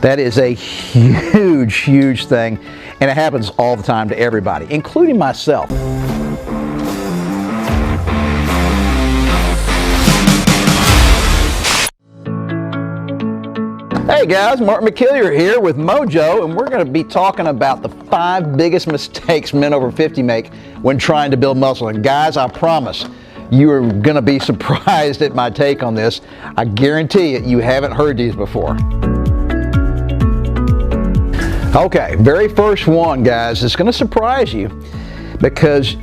That is a huge, huge thing, and it happens all the time to everybody, including myself. Hey guys, Mark McKillier here with Mojo, and we're going to be talking about the 5 biggest mistakes men over 50 make when trying to build muscle. And guys, I promise, you are going to be surprised at my take on this. I guarantee it, you haven't heard these before. Okay, very first one, guys, is going to surprise you because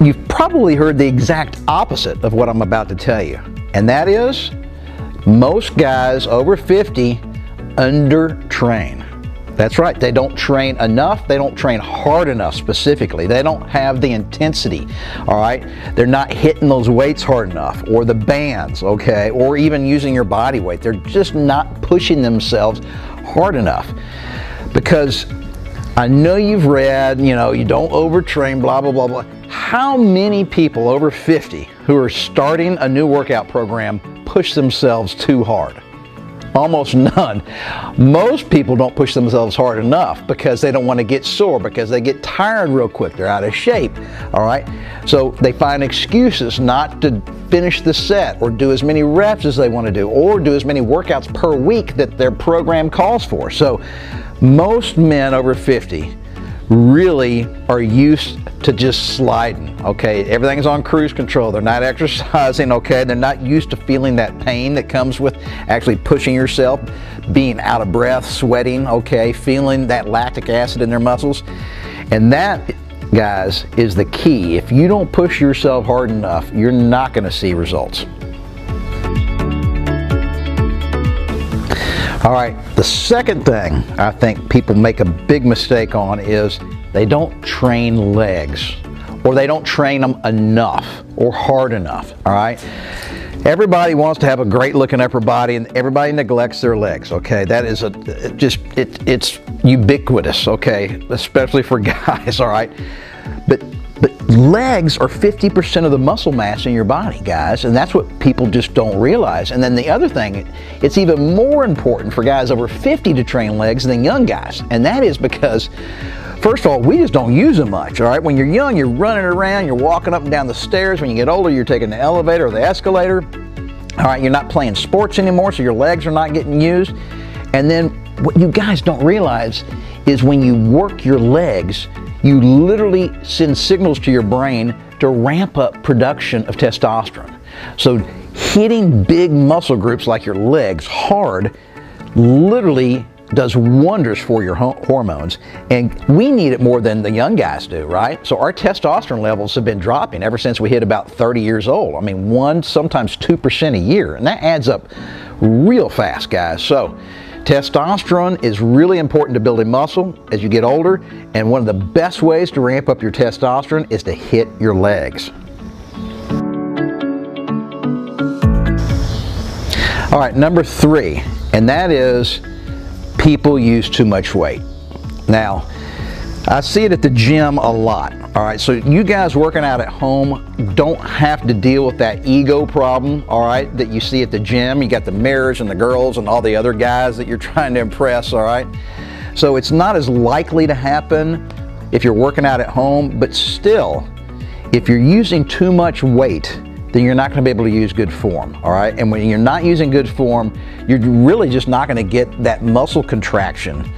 you've probably heard the exact opposite of what I'm about to tell you. And that is, most guys over 50 under-train. That's right, they don't train enough, they don't train hard enough specifically, they don't have the intensity, all right? They're not hitting those weights hard enough, or the bands, okay, or even using your body weight. They're just not pushing themselves hard enough. Because I know you've read, you don't overtrain, blah, blah, blah, blah. How many people over 50 who are starting a new workout program push themselves too hard? Almost none. Most people don't push themselves hard enough because they don't want to get sore, because they get tired real quick. They're out of shape, all right? So they find excuses not to finish the set or do as many reps as they want to do or do as many workouts per week that their program calls for. So most men over 50 really are used to just sliding, okay? Everything's on cruise control. They're not exercising, okay? They're not used to feeling that pain that comes with actually pushing yourself, being out of breath, sweating, okay? Feeling that lactic acid in their muscles. And that, guys, is the key. If you don't push yourself hard enough, you're not going to see results. All right, the second thing I think people make a big mistake on is they don't train legs, or they don't train them enough or hard enough, all right? Everybody wants to have a great looking upper body, and everybody neglects their legs, okay? That is it's ubiquitous, okay? Especially for guys, all right? But legs are 50% of the muscle mass in your body, guys, and that's what people just don't realize. And then the other thing, it's even more important for guys over 50 to train legs than young guys, and that is because, first of all, we just don't use them much, all right? When you're young, you're running around, you're walking up and down the stairs. When you get older, you're taking the elevator or the escalator, all right? You're not playing sports anymore, so your legs are not getting used. And then what you guys don't realize is when you work your legs, you literally send signals to your brain to ramp up production of testosterone. So hitting big muscle groups like your legs hard literally does wonders for your hormones, and we need it more than the young guys do, right? So our testosterone levels have been dropping ever since we hit about 30 years old. I mean, 1, sometimes 2% a year, and that adds up real fast, guys. So testosterone is really important to building muscle as you get older, and one of the best ways to ramp up your testosterone is to hit your legs. All right, number 3, and that is people use too much weight. Now, I see it at the gym a lot, all right? So you guys working out at home don't have to deal with that ego problem, all right, that you see at the gym. You got the mirrors and the girls and all the other guys that you're trying to impress, all right? So it's not as likely to happen if you're working out at home, but still, if you're using too much weight, then you're not going to be able to use good form, all right? And when you're not using good form, you're really just not going to get that muscle contraction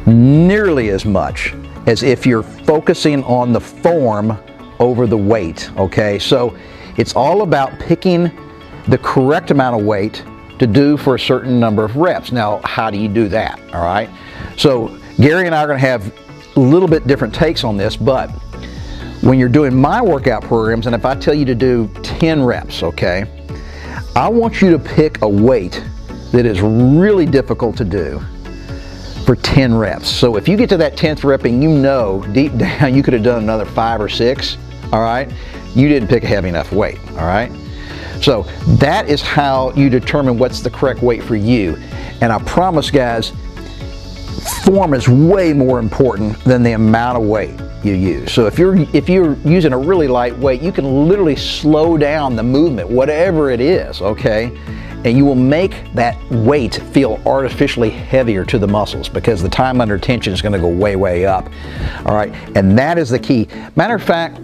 nearly as much as if you're focusing on the form over the weight, okay? So it's all about picking the correct amount of weight to do for a certain number of reps. Now, how do you do that, all right? So Gary and I are going to have a little bit different takes on this, but when you're doing my workout programs, and if I tell you to do 10 reps, okay, I want you to pick a weight that is really difficult to do for 10 reps. So if you get to that 10th rep and you know deep down you could have done another 5 or 6, all right, you didn't pick a heavy enough weight, all right? So that is how you determine what's the correct weight for you. And I promise, guys, form is way more important than the amount of weight you use. So if you're using a really light weight, you can literally slow down the movement, whatever it is, okay? and you will make that weight feel artificially heavier to the muscles because the time under tension is going to go way, way up. All right, and that is the key. Matter of fact,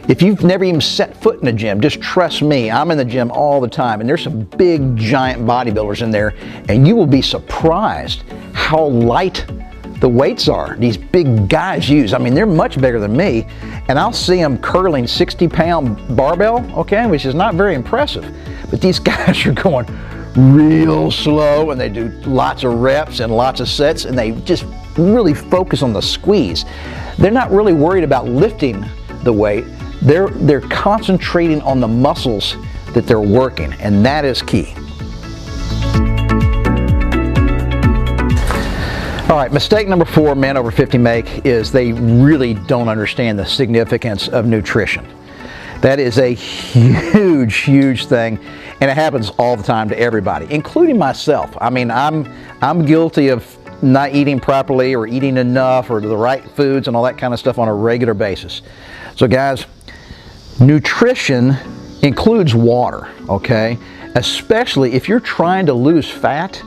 if you've never even set foot in a gym, just trust me, I'm in the gym all the time, and there's some big, giant bodybuilders in there, and you will be surprised how light the weights are these big guys use. I mean, they're much bigger than me, and I'll see them curling 60-pound barbell, okay, which is not very impressive. But these guys are going real slow, and they do lots of reps and lots of sets, and they just really focus on the squeeze. They're not really worried about lifting the weight. They're concentrating on the muscles that they're working, and that is key. All right, mistake number 4 men over 50 make is they really don't understand the significance of nutrition. That is a huge, huge thing, and it happens all the time to everybody, including myself. I mean, I'm guilty of not eating properly or eating enough or the right foods and all that kind of stuff on a regular basis. So guys, nutrition includes water, okay? Especially if you're trying to lose fat,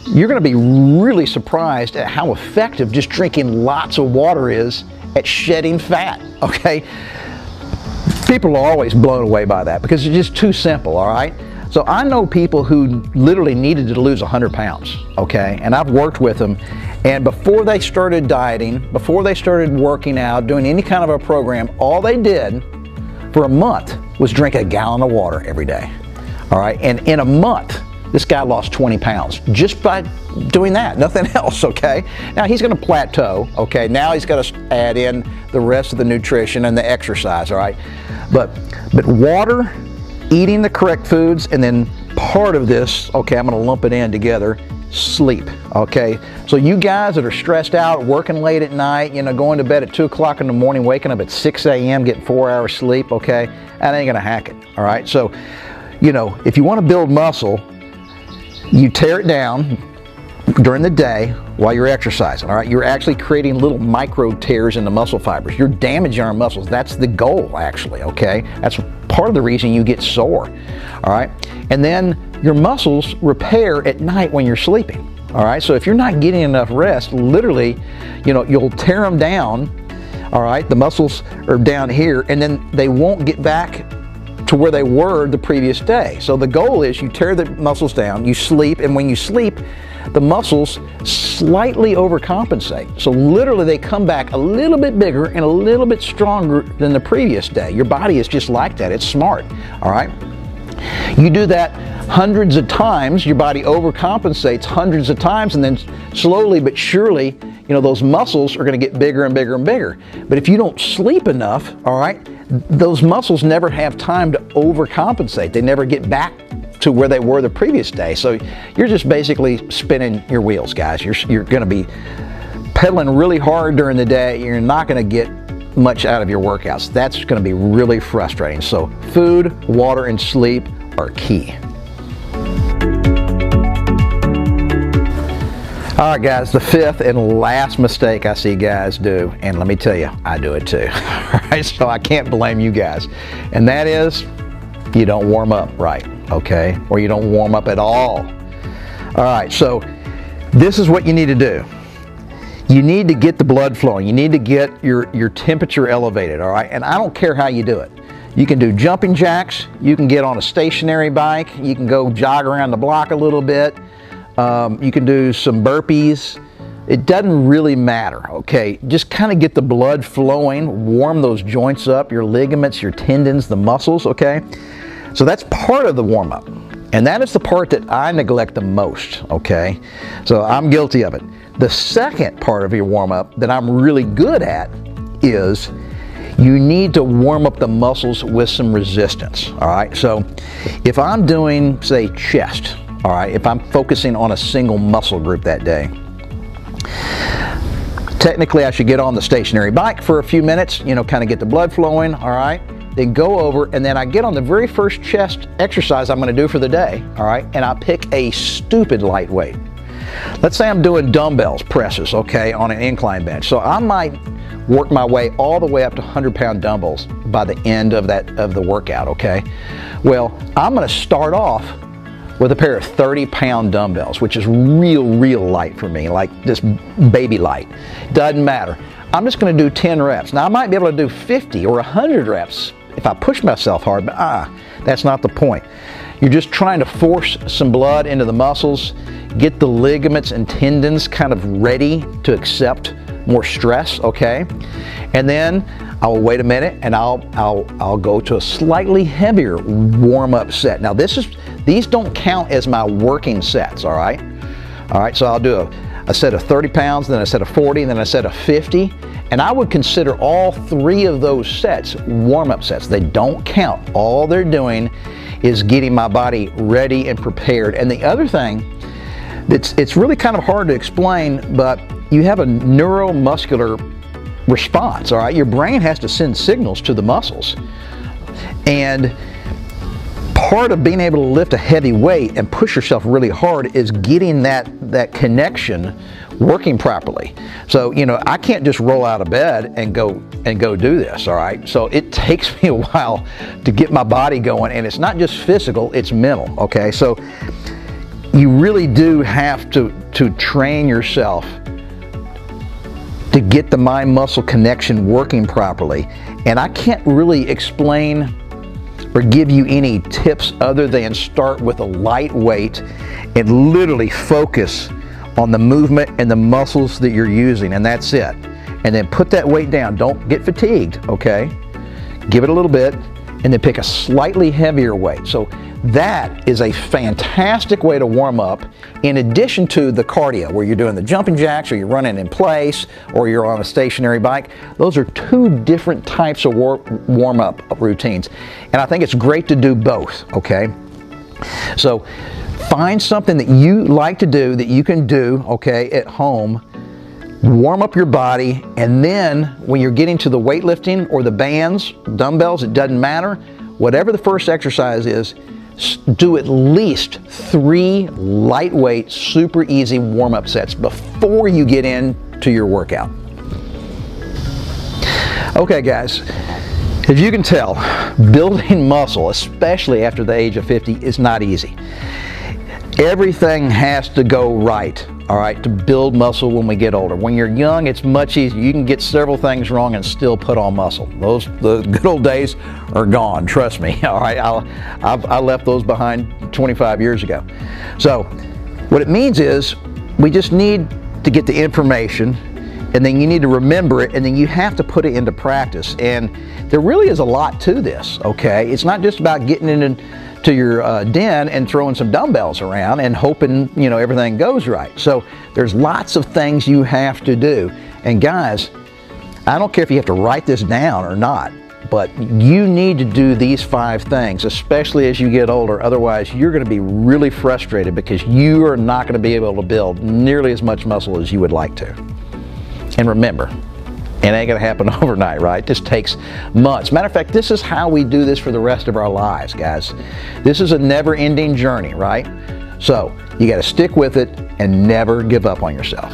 you're going to be really surprised at how effective just drinking lots of water is at shedding fat, okay? People are always blown away by that because it's just too simple, all right? So I know people who literally needed to lose 100 pounds, okay? And I've worked with them, and before they started dieting, before they started working out, doing any kind of a program, all they did for a month was drink a gallon of water every day, all right? And in a month, this guy lost 20 pounds just by doing that, nothing else, okay? Now he's gonna plateau, okay? Now he's gotta add in the rest of the nutrition and the exercise, all right? But water, eating the correct foods, and then part of this, okay, I'm gonna lump it in together, sleep, okay? So you guys that are stressed out, working late at night, you know, going to bed at 2 o'clock in the morning, waking up at 6 a.m., getting 4 hours sleep, okay? That ain't gonna hack it, all right? So, you know, if you wanna build muscle, you tear it down during the day while you're exercising, all right? You're actually creating little micro tears in the muscle fibers. You're damaging our muscles. That's the goal, actually, okay? That's part of the reason you get sore, all right? And then your muscles repair at night when you're sleeping, all right? So if you're not getting enough rest, literally, you know, you'll tear them down, all right? The muscles are down here, and then they won't get back to where they were the previous day. So the goal is you tear the muscles down, you sleep, and when you sleep, the muscles slightly overcompensate. So literally they come back a little bit bigger and a little bit stronger than the previous day. Your body is just like that. It's smart, all right? You do that hundreds of times, your body overcompensates hundreds of times, and then slowly but surely, you know, those muscles are gonna get bigger and bigger and bigger. But if you don't sleep enough, all right, those muscles never have time to overcompensate. They never get back to where they were the previous day. So you're just basically spinning your wheels, guys. You're gonna be pedaling really hard during the day. You're not gonna get much out of your workouts. That's gonna be really frustrating. So food, water, and sleep are key. All right, guys, the 5th and last mistake I see guys do, and let me tell you, I do it too. All right, so I can't blame you guys. And that is, you don't warm up right, okay? Or you don't warm up at all. All right, so this is what you need to do. You need to get the blood flowing. You need to get your temperature elevated, all right? And I don't care how you do it. You can do jumping jacks. You can get on a stationary bike. You can go jog around the block a little bit. You can do some burpees. It doesn't really matter, okay? Just kind of get the blood flowing, warm those joints up, your ligaments, your tendons, the muscles, okay? So that's part of the warm-up. And that is the part that I neglect the most, okay? So I'm guilty of it. The second part of your warm-up that I'm really good at is you need to warm up the muscles with some resistance, all right? So if I'm doing, say, chest, all right, if I'm focusing on a single muscle group that day, technically I should get on the stationary bike for a few minutes, you know, kind of get the blood flowing, all right? Then go over, and then I get on the very first chest exercise I'm gonna do for the day, all right? And I pick a stupid lightweight. Let's say I'm doing dumbbells presses, okay, on an incline bench. So I might work my way all the way up to 100-pound dumbbells by the end of the workout, okay? Well, I'm gonna start off with a pair of 30-pound dumbbells, which is real light for me, like just baby light. Doesn't matter. I'm just going to do 10 reps. Now I might be able to do 50 or 100 reps if I push myself hard, but that's not the point. You're just trying to force some blood into the muscles, get the ligaments and tendons kind of ready to accept more stress, okay? And then I'll wait a minute and I'll go to a slightly heavier warm-up set. Now these don't count as my working sets, all right? All right, so I'll do a set of 30 pounds, then a set of 40, and then a set of 50. And I would consider all 3 of those sets warm-up sets. They don't count. All they're doing is getting my body ready and prepared. And the other thing, it's really kind of hard to explain, but you have a neuromuscular response, all right? Your brain has to send signals to the muscles. And part of being able to lift a heavy weight and push yourself really hard is getting that connection working properly. So, you know, I can't just roll out of bed and go do this, all right? So it takes me a while to get my body going, and it's not just physical, it's mental, okay? So you really do have to train yourself to get the mind-muscle connection working properly. And I can't really explain or give you any tips other than start with a light weight and literally focus on the movement and the muscles that you're using, and that's it. And then put that weight down. Don't get fatigued, okay? Give it a little bit, and then pick a slightly heavier weight. So that is a fantastic way to warm up, in addition to the cardio, where you're doing the jumping jacks, or you're running in place, or you're on a stationary bike. Those are 2 different types of warm-up routines. And I think it's great to do both, okay? So find something that you like to do, that you can do, okay, at home. Warm up your body, and then when you're getting to the weightlifting or the bands, dumbbells, it doesn't matter. Whatever the first exercise is, do at least 3 lightweight, super easy warm-up sets before you get into your workout. Okay guys, as you can tell, building muscle, especially after the age of 50, is not easy. Everything has to go right, all right, to build muscle when we get older. When you're young, it's much easier. You can get several things wrong and still put on muscle. The good old days are gone, trust me, all right? I left those behind 25 years ago. So what it means is we just need to get the information, and then you need to remember it, and then you have to put it into practice. And there really is a lot to this, okay? It's not just about getting into your den and throwing some dumbbells around and hoping, you know, everything goes right. So there's lots of things you have to do. And guys, I don't care if you have to write this down or not, but you need to do these 5 things, especially as you get older. Otherwise, you're going to be really frustrated because you are not going to be able to build nearly as much muscle as you would like to. And remember, it ain't gonna happen overnight, right? This takes months. Matter of fact, this is how we do this for the rest of our lives, guys. This is a never-ending journey, right? So you gotta stick with it and never give up on yourself.